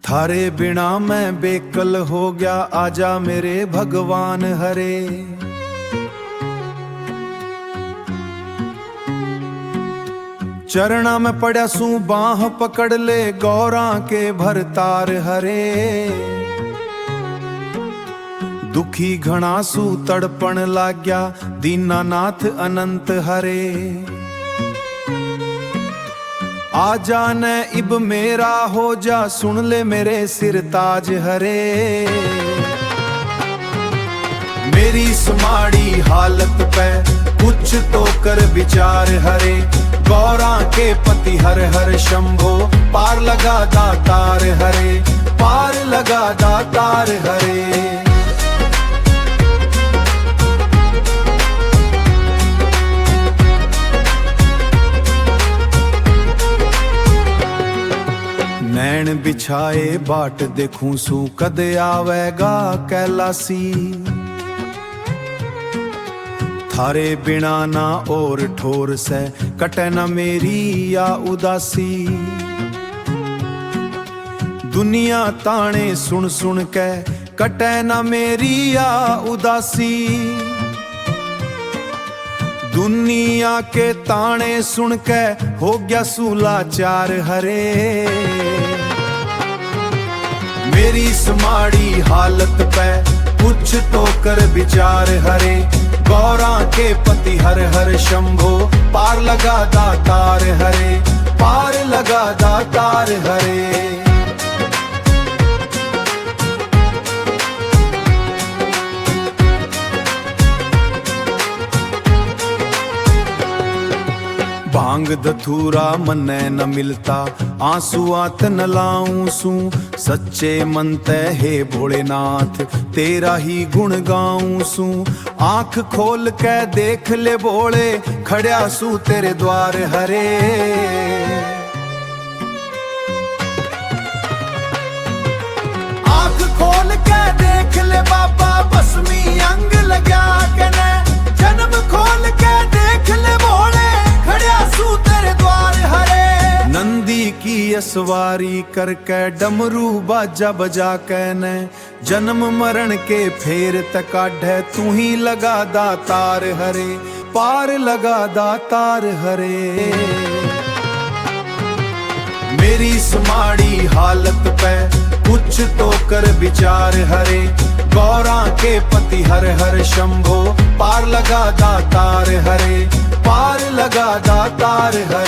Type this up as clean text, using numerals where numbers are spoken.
थारे बिना मैं बेकल हो गया, आजा मेरे भगवान हरे। चरणा में पड़ा सू बाह पकड़ ले, गौरा के भरतार हरे। दुखी घना सू तड़पण लाग्या, दीनानाथ अनंत हरे। आजा न इब मेरा हो जा, सुन ले मेरे सिर ताज हरे। मेरी समाड़ी हालत पे कुछ तो कर विचार हरे। गौरा के पति हर हर शंभो, पार लगा दातार हरे, पार लगा दातार हरे। नैन बिछाए बाट देखूं सू, कद आवेगा कैलासी। थारे बिना ना और ठोर से, कटे न मेरी या उदासी। दुनिया ताने सुन सुन के, कटे न मेरी या उदासी। दुनिया के ताने सुन के, हो गया सूलाचार हरे। मेरी समाड़ी हालत पे कुछ तो कर विचार हरे। गौरा के पति हर हर शंभो, पार लगा दातार हरे, पार लगा दातार हरे। भांग धतूरा मन्ने न मिलता, आंसू आत न लाऊं सू। सच्चे मन ते हे भोलेनाथ, तेरा ही गुण गाऊं सू। आंख खोल के देख ले भोले, खड़या सू तेरे द्वार हरे। आंख खोल के देख ले बाबा, बसमी अंग लगा कने। जन्म खोल के देख ले भोले, तेरे द्वार हरे। नंदी की असवारी करके, डमरू बाजा बजा के ने। जन्म मरण के फेर तकाढ़े, तू ही लगा दातार हरे, पार लगा दातार हरे। मेरी समाड़ी हालत पे कुछ तो कर विचार हरे। गौरा के पति हर हर शंभो, पार लगा दातार हरे, पार लगा दातार हरे।